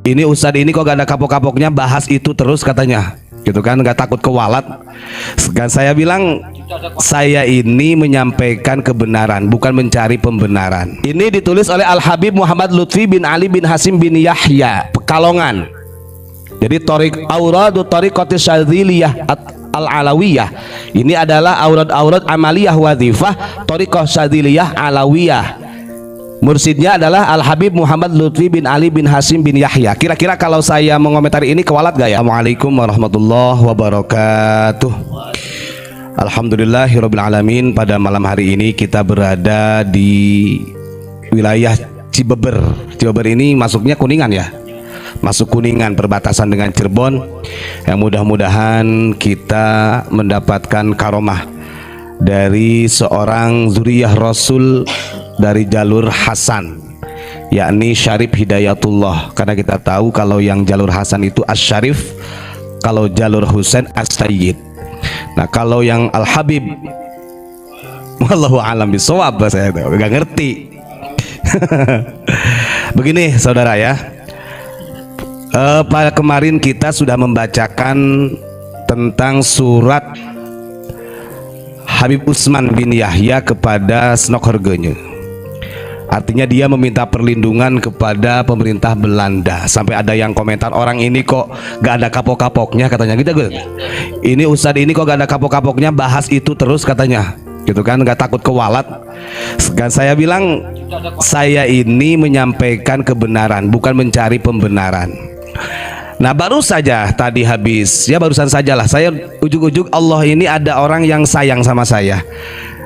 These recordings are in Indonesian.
Ini ustadz ini kok gak ada kapok-kapoknya bahas itu terus katanya, gitu kan, gak takut kewalat. Dan saya bilang, saya ini menyampaikan kebenaran, bukan mencari pembenaran. Ini ditulis oleh Al Habib Muhammad Lutfi bin Ali bin Hasim bin Yahya, Pekalongan. Jadi Auradu Thariqatis Syadziliyah Al-Alawiyah. Ini adalah aurad-aurad amaliyah wadhifah Thariqah Syadziliyah Alawiyah. Mursidnya adalah Al Habib Muhammad Lutfi bin Ali bin Hasim bin Yahya. Kira-kira kalau saya mengomentari ini kewalat gak ya? Assalamualaikum warahmatullahi wabarakatuh. Alhamdulillahirabbil alamin. Pada malam hari ini kita berada di wilayah Cibeber. Cibeber ini masuknya Kuningan ya. Masuk Kuningan, perbatasan dengan Cirebon. Yang mudah-mudahan kita mendapatkan karomah dari seorang zuriyah Rasul dari jalur Hasan, yakni Syarif Hidayatullah. Karena kita tahu kalau yang jalur Hasan itu As-Syarif, kalau jalur Husain As-Sayyid. Nah kalau yang Al-Habib, wallahu alam bisawab, saya gak ngerti. Begini saudara ya, pada kemarin kita sudah membacakan tentang surat Habib Utsman bin Yahya kepada Snokhergenye. Artinya dia meminta perlindungan kepada pemerintah Belanda. Sampai ada yang komentar, orang ini kok gak ada kapok-kapoknya katanya gitu. Ini ustadz ini kok gak ada kapok-kapoknya bahas itu terus katanya, gitu kan, gak takut kewalat. Dan saya bilang, saya ini menyampaikan kebenaran, bukan mencari pembenaran. Nah baru saja tadi habis ya, barusan sajalah saya ujuk-ujuk Allah ini ada orang yang sayang sama saya.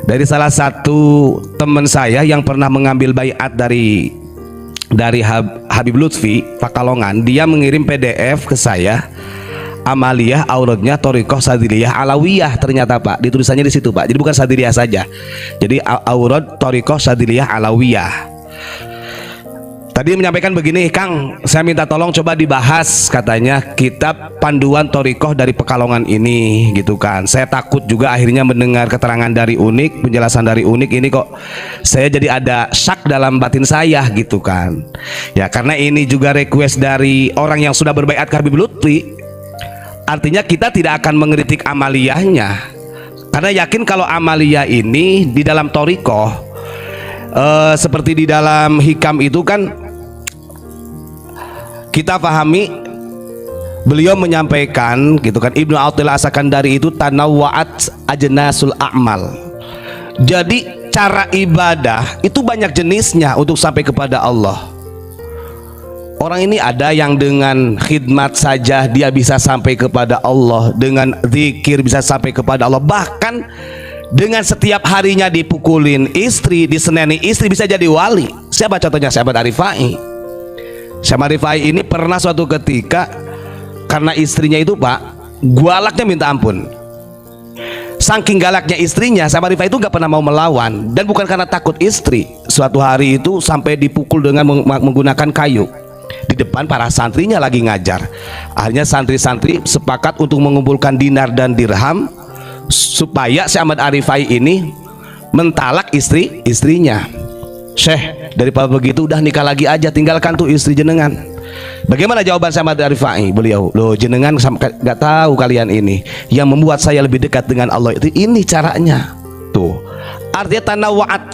Dari salah satu teman saya yang pernah mengambil baiat dari Habib Lutfi Pekalongan, dia mengirim PDF ke saya, amaliyah auradnya Thariqah Syadziliyah Alawiyah. Ternyata Pak, ditulisannya di situ Pak. Jadi bukan Syadziliyah saja. Jadi aurad Thariqah Syadziliyah Alawiyah. Tadi menyampaikan begini, Kang, saya minta tolong coba dibahas katanya kitab panduan Thariqah dari Pekalongan ini, gitu kan. Saya takut juga akhirnya mendengar keterangan dari Unik, penjelasan dari Unik ini kok saya jadi ada syak dalam batin saya, gitu kan. Ya karena ini juga request dari orang yang sudah berbaiat ke Habib Lutfi. Artinya kita tidak akan mengkritik amaliyahnya, karena yakin kalau amaliyah ini di dalam Thariqah, seperti di dalam hikam itu kan kita pahami, beliau menyampaikan, gitu kan, Ibnu Athilah As-Sakandari itu tanawwa'at ajnasul a'mal. Jadi cara ibadah itu banyak jenisnya untuk sampai kepada Allah. Orang ini ada yang dengan khidmat saja dia bisa sampai kepada Allah, dengan zikir bisa sampai kepada Allah, bahkan dengan setiap harinya dipukulin istri, diseneni istri bisa jadi wali. Siapa contohnya? Sahabat Arifai. Sahabat Rifai ini pernah suatu ketika karena istrinya itu Pak, galaknya minta ampun. Saking galaknya istrinya, sahabat Rifai itu gak pernah mau melawan. Dan bukan karena takut istri. Suatu hari itu sampai dipukul dengan menggunakan kayu di depan para santrinya lagi ngajar. Akhirnya santri-santri sepakat untuk mengumpulkan dinar dan dirham supaya si Ahmad Arifai ini mentalak istrinya. Syekh, daripada begitu udah nikah lagi aja, tinggalkan tuh istri jenengan. Bagaimana jawaban sama Arifai? Beliau, loh jenengan gak tahu kalian ini yang membuat saya lebih dekat dengan Allah itu ini caranya. Tuh artinya tanawwa'at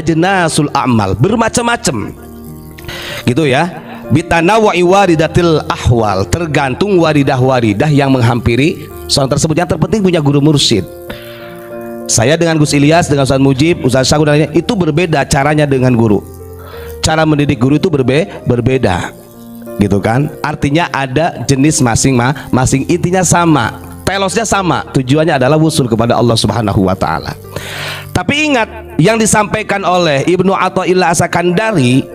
ajnasul a'mal, bermacam-macam, gitu ya. Bitanawwa'i waridatil ahwal, tergantung waridah-waridah yang menghampiri seorang tersebut. Yang terpenting punya guru mursyid. Saya dengan Gus Ilyas, dengan Ustaz Mujib, Ustaz Syakur dan lainnya itu berbeda caranya dengan guru. Cara mendidik guru itu berbeda, gitu kan. Artinya ada jenis masing-masing, intinya sama, telosnya sama, tujuannya adalah wusul kepada Allah Subhanahu wa Ta'ala. Tapi ingat yang disampaikan oleh Ibnu Athilah As-Sakandari,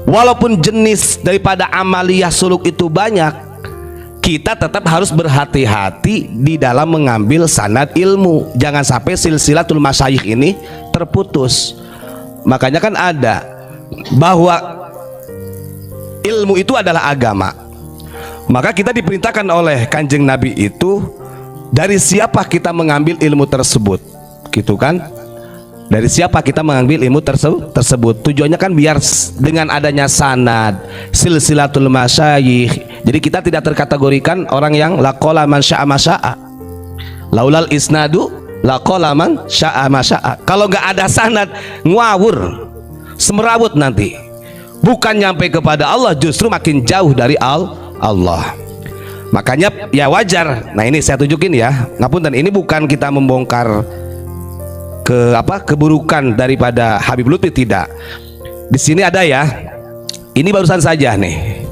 walaupun jenis daripada amaliyah suluk itu banyak, kita tetap harus berhati-hati di dalam mengambil sanad ilmu. Jangan sampai silsilatul masyayikh ini terputus. Makanya kan ada bahwa ilmu itu adalah agama. Maka kita diperintahkan oleh Kanjeng Nabi itu dari siapa kita mengambil ilmu tersebut, gitu kan. Dari siapa kita mengambil ilmu tersebut? Tujuannya kan biar dengan adanya sanad, silsilatul masyayikh. Jadi kita tidak terkategorikan orang yang laqala man syaa masyaa. Laulal isnadu laqala man syaa masyaa. Kalau nggak ada sanad, ngawur, semerawut nanti. Bukan nyampe kepada Allah, justru makin jauh dari Allah. Makanya ya wajar. Nah ini saya tunjukin ya. Ngapunten, ini bukan kita membongkar keburukan daripada Habib Lutfi, tidak. Di sini ada ya. Ini barusan saja nih.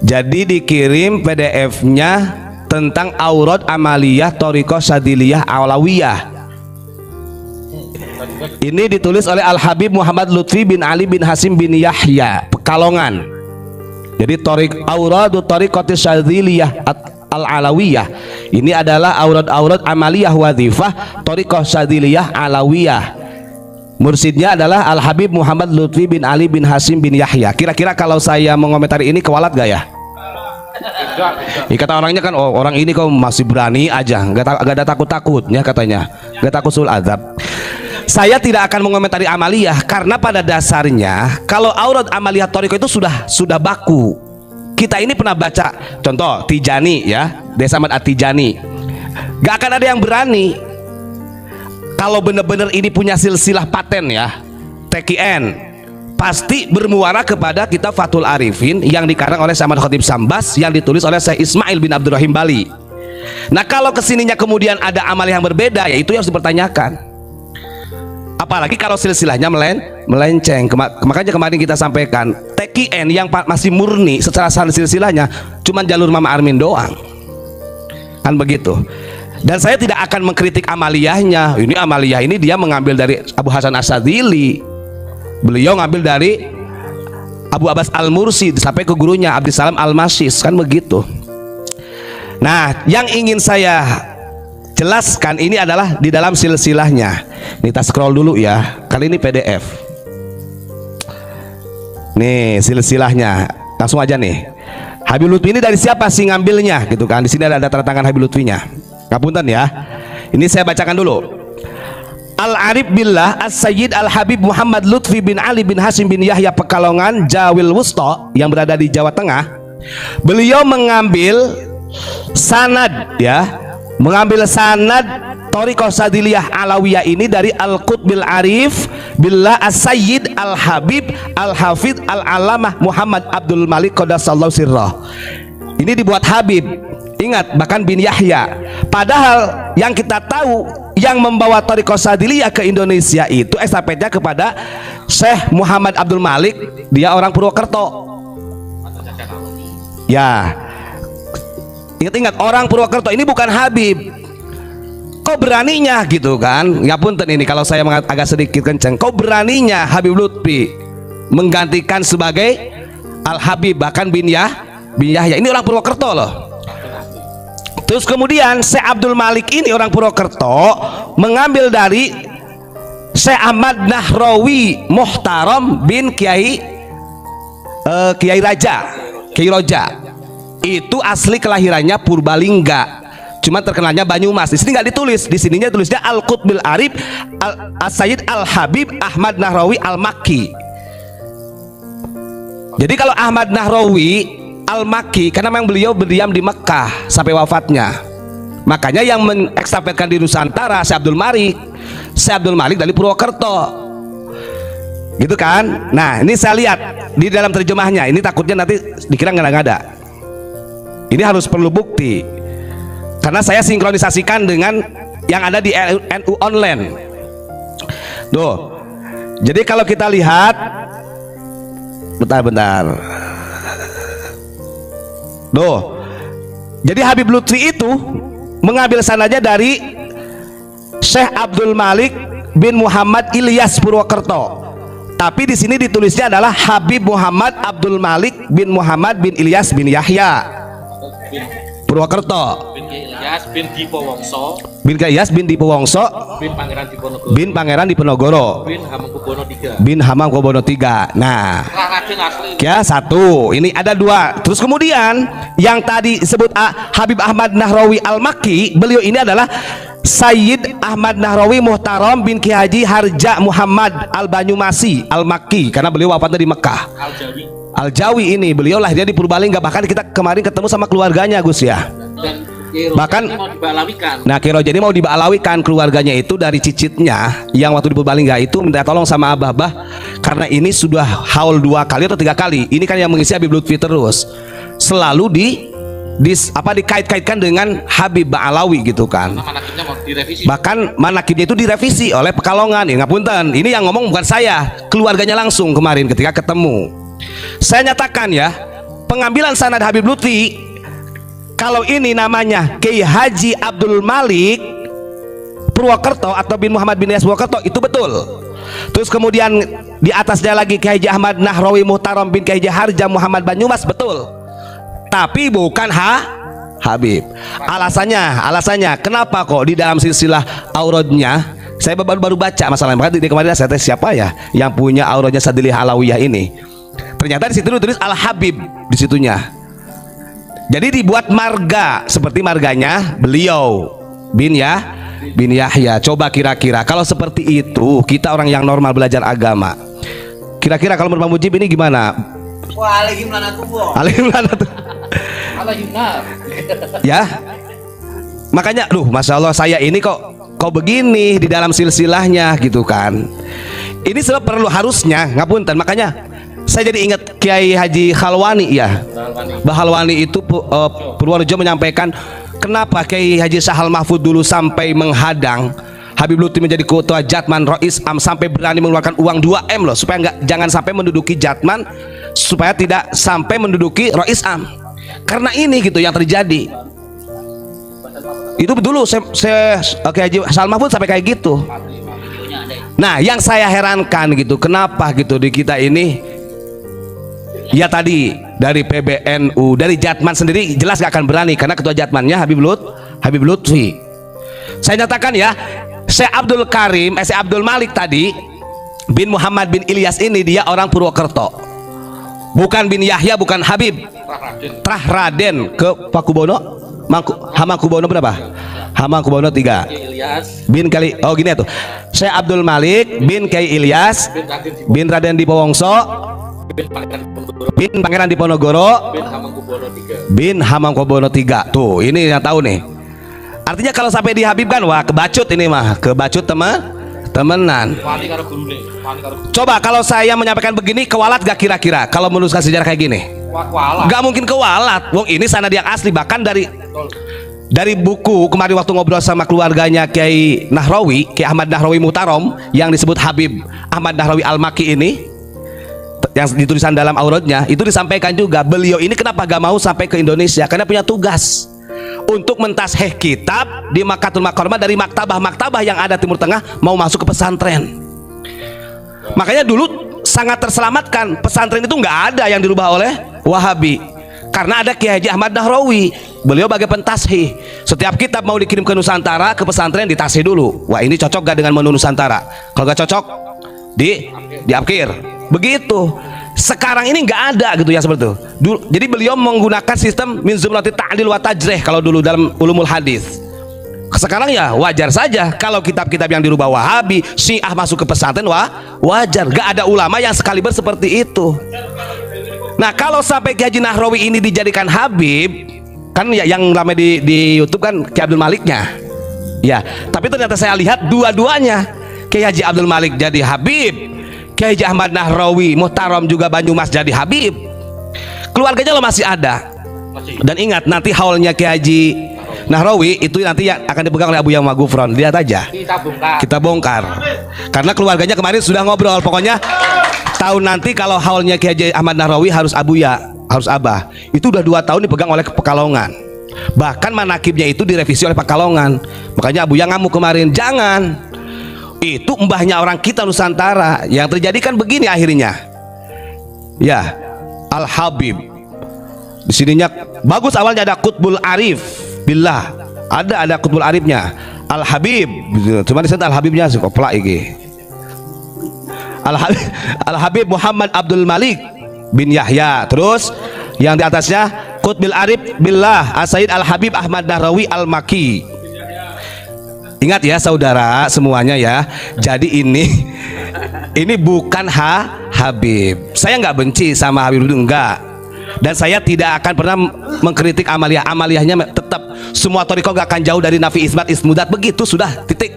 Jadi dikirim PDF-nya tentang aurat amaliyah thariqah sadiliyah alawiyah. Ini ditulis oleh Al Habib Muhammad Lutfi bin Ali bin Hasim bin Yahya, Pekalongan. Jadi auradu thariqatis sadiliyah al-alawiyah. Ini adalah aurat-aurat amaliyah wadhifah thariqah sadiliyah alawiyah. Mursidnya adalah Al Habib Muhammad Lutfi bin Ali bin Hasim bin Yahya. Kira-kira kalau saya mengomentari ini kewalat gak ya? Kata orangnya kan, oh, orang ini kok masih berani aja, gak ada takut-takutnya katanya, gak takut sul azab. Saya tidak akan mengomentari amaliyah karena pada dasarnya kalau aurat amaliyah thariqah itu sudah baku. Kita ini pernah baca contoh Tijani ya, Desa Ahmad At-Tijani. Gak akan ada yang berani kalau benar-benar ini punya silsilah paten ya, TKN, pasti bermuara kepada kitab Fathul Arifin yang dikarang oleh Syekh Ahmad Khatib Sambas, yang ditulis oleh Syekh Ismail bin Abdurrahim Bali. Nah kalau kesininya kemudian ada amal yang berbeda, ya itu yang harus dipertanyakan. Apalagi kalau silsilahnya melenceng. Makanya kemarin kita sampaikan TKN yang masih murni secara silsilahnya cuman jalur Mama Armin doang, kan begitu. Dan saya tidak akan mengkritik amaliyahnya. Ini amaliyah ini dia mengambil dari Abu Hasan Asyadzili, beliau ngambil dari Abu Abbas Al-Mursi sampai ke gurunya Abdus Salam Al-Masyis, kan begitu. Nah yang ingin saya jelaskan ini adalah di dalam silsilahnya. Nih kita scroll dulu ya. Kali ini PDF. Nih silsilahnya. Langsung aja nih. Habib Lutfi ini dari siapa sih ngambilnya gitu kan? Di sini ada tanda tangan Habib Lutfinya. Ngapunten ya. Ini saya bacakan dulu. Al-Arif Billah As-Sayyid Al-Habib Muhammad Lutfi bin Ali bin Hasim bin Yahya Pekalongan Jawil Wusta yang berada di Jawa Tengah. Beliau mengambil sanad ya, mengambil sanad thariqah sadiliyah alawiyah ini dari Al-Qutbil Arif Billah As-Sayyid Al-Habib Al-Hafidh Al-Alamah Muhammad Abdul Malik Qaddasallahu sirrah. Ini dibuat Habib, ingat, bahkan bin Yahya. Padahal yang kita tahu yang membawa thariqah sadiliyah ke Indonesia itu estafetnya kepada Syekh Muhammad Abdul Malik, dia orang Purwokerto ya. Ingat-ingat, orang Purwokerto ini bukan Habib. Kok beraninya gitu kan? Ngapunten ini kalau saya agak sedikit kenceng. Kok beraninya Habib Lutfi menggantikan sebagai Al-Habib bahkan bin Yahya. Ini orang Purwokerto loh. Terus kemudian Syekh Abdul Malik ini orang Purwokerto mengambil dari Syekh Ahmad Nahrawi Muhtaram bin Kiai Raja. Itu asli kelahirannya Purbalingga, cuma terkenalnya Banyumas. Di sini nggak ditulis, di sininya tulisnya Al-Qutbil Arif As-Sayyid Al-Habib Ahmad Nahrawi Al-Makki. Jadi kalau Ahmad Nahrawi Al-Makki karena memang beliau berdiam di Mekah sampai wafatnya, makanya yang mengekstafetkan di Nusantara Syekh Abdul Malik dari Purwokerto, gitu kan. Nah ini saya lihat di dalam terjemahnya, ini takutnya nanti dikira ngada-ngada. Ini harus perlu bukti karena saya sinkronisasikan dengan yang ada di NU online. Tuh. Jadi kalau kita lihat, bentar. Tuh. Jadi Habib Lutfi itu mengambil sanadnya dari Syekh Abdul Malik bin Muhammad Ilyas Purwokerto. Tapi di sini ditulisnya adalah Habib Muhammad Abdul Malik bin Muhammad bin Ilyas bin Yahya Purwokerto. Bin Ilyas bin Dipowongso. Bin Pangeran Diponegoro. Bin Hamengkubuwono III. Nah, ya satu. Ini ada dua. Terus kemudian yang tadi disebut Habib Ahmad Nahrawi Al-Makki, beliau ini adalah Sayyid Ahmad Nahrawi Muhtaram bin Ki Haji Harja Muhammad Al Banyumasi Al Makki, karena beliau wafatnya di Mekah. Al Jawi ini beliau lahirnya di Purbalingga, bahkan kita kemarin ketemu sama keluarganya Gus ya. Dan Bahkan mau dibalawikan. nah Kiro jadi mau dibalawikan keluarganya itu dari cicitnya yang waktu di Purbalingga itu minta tolong sama abah-abah, karena ini sudah haul 2 kali atau 3 kali. Ini kan yang mengisi Habib Lutfi terus selalu dikait-kaitkan dengan Habib Ba'alawi gitu kan. Manakibnya mau direvisi. Bahkan manakibnya itu direvisi oleh Pekalongan. Ya ngapunten, ini yang ngomong bukan saya, keluarganya langsung kemarin ketika ketemu. Saya nyatakan ya, pengambilan sanad Habib Lutfi, kalau ini namanya Kiai Haji Abdul Malik Purwokerto atau bin Muhammad bin Ilyas Purwokerto, itu betul. Terus kemudian di atasnya lagi Kiai Haji Ahmad Nahrawi Muhtaram bin Kiai Haji Harja Muhammad Banyumas, betul. Tapi bukan Habib. Alasannya kenapa kok di dalam silsilah aurodnya, saya baru baca masalahnya, maka di kemarin saya tes siapa ya yang punya aurodnya Sadili Alawiyah ini. Ternyata di situ ditulis Al Habib di situnya. Jadi dibuat marga seperti marganya beliau bin Yahya. Coba kira-kira kalau seperti itu, kita orang yang normal belajar agama, kira-kira kalau menurut Bang Mujib ini gimana? Wah, alaihi lanatullah. Ya, makanya Masya Allah saya ini kok begini di dalam silsilahnya gitu kan. Ini sebab perlu harusnya ngapunten, makanya saya jadi ingat Kiai Haji Khalwani ya. Bahalwani itu Purworejo menyampaikan kenapa Kiai Haji Sahal Mahfud dulu sampai menghadang Habib Lutfi menjadi ketua Jatman Rois Am, sampai berani mengeluarkan uang 2M loh, supaya jangan sampai menduduki Jatman, supaya tidak sampai menduduki Rois Am. Karena ini gitu yang terjadi. Itu dulu saya Kiai Haji Sahal Mahfud sampai kayak gitu. Nah, yang saya herankan gitu, kenapa gitu di kita ini ya tadi dari PBNU, dari Jatman sendiri jelas gak akan berani, karena ketua Jatmannya Habib Lutfi. Saya nyatakan ya, Syekh Abdul Malik tadi bin Muhammad bin Ilyas ini dia orang Purwokerto, bukan bin Yahya, bukan Habib. Trah Raden ke Pakubono, Hamangkubono berapa? Hamangkubono 3 bin kali, oh gini tuh, Syekh Abdul Malik bin Kiai Ilyas bin Raden Dipowongso bin Pangeran Diponegoro bin Hamangkubono 3. Tuh ini yang tahu nih. Artinya kalau sampai di Habib kan, wah kebacut ini mah, kebacut temenan. Coba kalau saya menyampaikan begini, kewalat gak kira-kira kalau menuliskan sejarah kayak gini? Gak mungkin kewalat. Wong ini sanad yang asli, bahkan dari buku kemarin waktu ngobrol sama keluarganya Kiai Nahrawi, Kiai Ahmad Nahrawi Muhtaram yang disebut Habib Ahmad Nahrawi Al Makki ini, yang ditulisan dalam auratnya itu disampaikan juga, beliau ini kenapa gak mau sampai ke Indonesia, karena punya tugas untuk mentasheh kitab di Makkatul Mukarramah dari maktabah-maktabah yang ada Timur Tengah, mau masuk ke pesantren. Makanya dulu sangat terselamatkan, pesantren itu nggak ada yang dirubah oleh Wahabi, karena ada Kiai Haji Ahmad Nahrawi, beliau bagai pentashih. Setiap kitab mau dikirim ke Nusantara, ke pesantren ditashih dulu, wah ini cocok gak dengan menu Nusantara, kalau gak cocok diapkir. Begitu. Sekarang ini nggak ada gitu ya seperti itu. Jadi beliau menggunakan sistem min zumrati ta'dil wa tajrih kalau dulu dalam ulumul hadis. Sekarang ya wajar saja kalau kitab-kitab yang dirubah Wahabi, Syiah masuk ke pesantren, wajar. Gak ada ulama yang sekaliber seperti itu. Nah, kalau sampai Kiai Haji Nahrawi ini dijadikan Habib, kan ya yang ramai di YouTube kan Kiai Abdul Maliknya. Ya, tapi ternyata saya lihat dua-duanya, Kiai Haji Abdul Malik jadi Habib, Kiai Haji Ahmad Nahrawi Muhtaram juga Banyumas jadi Habib. Keluarganya lo masih ada. Dan ingat, nanti haulnya Kiai Haji Nahrawi itu nanti yang akan dipegang oleh Abu Yama Gufron. Lihat aja, kita bongkar. Karena keluarganya kemarin sudah ngobrol, pokoknya tahun nanti kalau haulnya Kiai Haji Ahmad Nahrawi harus harus Abah. Itu udah 2 tahun dipegang oleh Pekalongan. Bahkan manakibnya itu direvisi oleh Pekalongan. Makanya Abu Yang ngamuk kemarin, jangan. Itu mbahnya orang kita Nusantara. Yang terjadi kan begini akhirnya. Ya, Al Habib. Di sininya bagus, awalnya ada Qutbul Arif billah. Ada Qutbul Arifnya. Al Habib. Cuma di sana Al Habibnya sih koplak iki. Al Habib Muhammad Abdul Malik bin Yahya. Terus yang di atasnya Qutbil Arif billah As-Sayyid Al Habib Ahmad Nahrawi Al Makki. Ingat ya saudara semuanya ya. Jadi ini bukan Habib. Saya nggak benci sama Habib Lutfi, enggak. Dan saya tidak akan pernah mengkritik amaliyah. Amaliyahnya tetap semua toriko gak akan jauh dari nafi isbat ismudat, begitu sudah, titik.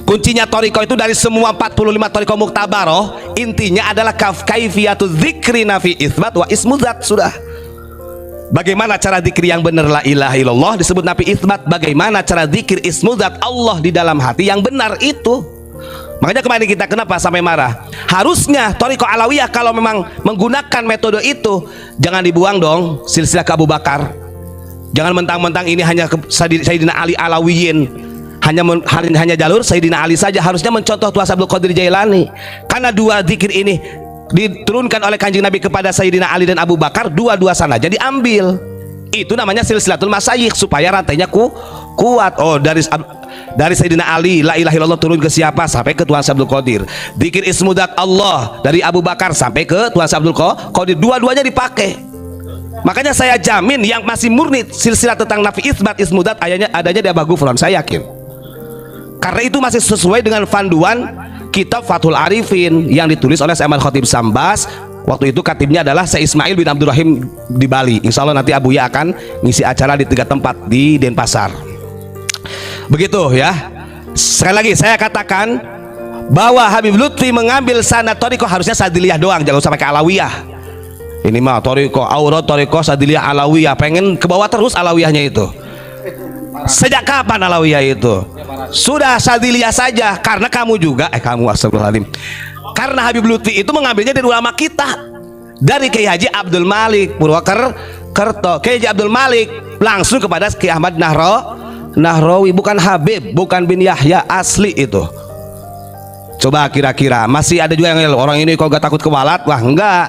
Kuncinya toriko itu dari semua 45 toriko muktabaroh, intinya adalah kaifiyatu dzikri nafi isbat wa ismudat, sudah. Bagaimana cara zikir yang benar la ilaha illallah disebut nafi isbat, bagaimana cara zikir ismudat Allah di dalam hati yang benar itu. Makanya kemarin kita kenapa sampai marah? Harusnya Thariqah Alawiyah kalau memang menggunakan metode itu, jangan dibuang dong silsilah ke Abu Bakar. Jangan mentang-mentang ini hanya Sayyidina Ali Alawiyin, hanya jalur Sayyidina Ali saja. Harusnya mencontoh Tuas Abdul Qadir Jailani. Karena dua zikir ini diturunkan oleh Kanjeng Nabi kepada Sayyidina Ali dan Abu Bakar, dua-dua sana jadi ambil. Itu namanya silsilatul masyayikh, supaya rantainya kuat. Oh, dari Sayyidina Ali la ilaha illallah turun ke siapa? Sampai ke Tuan Abdul Qadir. Dzikir ismudat Allah dari Abu Bakar sampai ke Tuan Abdul Qadir, dua-duanya dipakai. Makanya saya jamin yang masih murni silsilah tentang nafi isbat ismudat adanya di Abah Gufron, saya yakin. Karena itu masih sesuai dengan panduan kitab Fathul Arifin yang ditulis oleh Syekh Ahmad Khatib Sambas. Waktu itu katibnya adalah Syekh Ismail bin Abdurrahim di Bali. Insya Allah nanti Abuya akan ngisi acara di 3 tempat di Denpasar. Begitu ya. Sekali lagi saya katakan bahwa Habib Lutfi mengambil sanad thariqah harusnya Sadiliyah doang, jangan usah pakai Alawiyah. Ini mah thariqah aurat, thariqah Sadiliyah, Alawiyah, pengen ke bawah terus Alawiyahnya itu. Sejak kapan Alawiyah itu? Sudah Sadiliyah saja, karena kamu juga astagfirullahaladzim. Karena Habib Lutfi itu mengambilnya dari ulama kita, dari Kiai Haji Abdul Malik Purwokerto. Kiai Haji Abdul Malik langsung kepada Kiai Ahmad Nahrawi, bukan Habib, bukan bin Yahya, asli itu. Coba kira-kira masih ada juga yang orang ini kok gak takut kewalat? Wah enggak.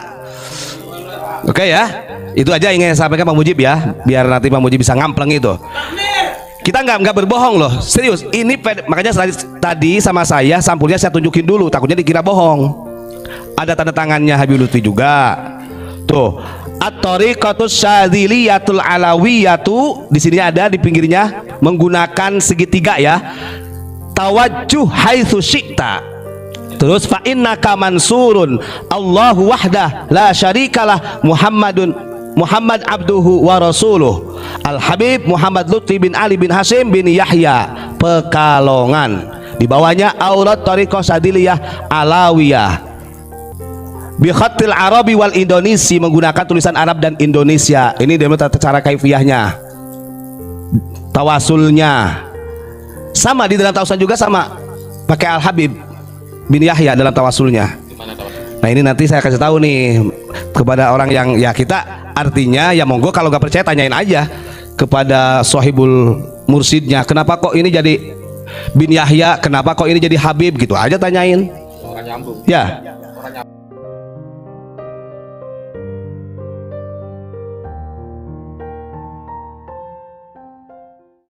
Oke ya, itu aja yang ingin saya sampaikan Pak Mujib ya, biar nanti Pak Mujib bisa ngampleng itu. Kita nggak berbohong loh, serius. Ini makanya tadi sama saya sampulnya saya tunjukin dulu, takutnya dikira bohong. Ada tanda tangannya Habib Lutfi juga. Tuh, at-thariqatus syadziliyatul alawiyatu, di sini ada di pinggirnya menggunakan segitiga ya. Tawajjuh haitsu syi'ta. Terus fa innaka mansurun Allahu wahdah la syarikalah Muhammad abduhu wa rasuluh Al Habib Muhammad Lutfi bin Ali bin Hasim bin Yahya Pekalongan. Di bawahnya aurat thariqah sadiliyah alawiyah bi khatil arabi wal indonesi, menggunakan tulisan Arab dan Indonesia. Ini dari cara kaifiyahnya, tawasulnya sama, di dalam tawasul juga sama, pakai Al Habib bin Yahya dalam tawasulnya. Nah ini nanti saya kasih tahu nih kepada orang yang ya kita, artinya ya monggo kalau nggak percaya tanyain aja kepada Sohibul Mursidnya, kenapa kok ini jadi bin Yahya, kenapa kok ini jadi Habib, gitu aja tanyain. Ya.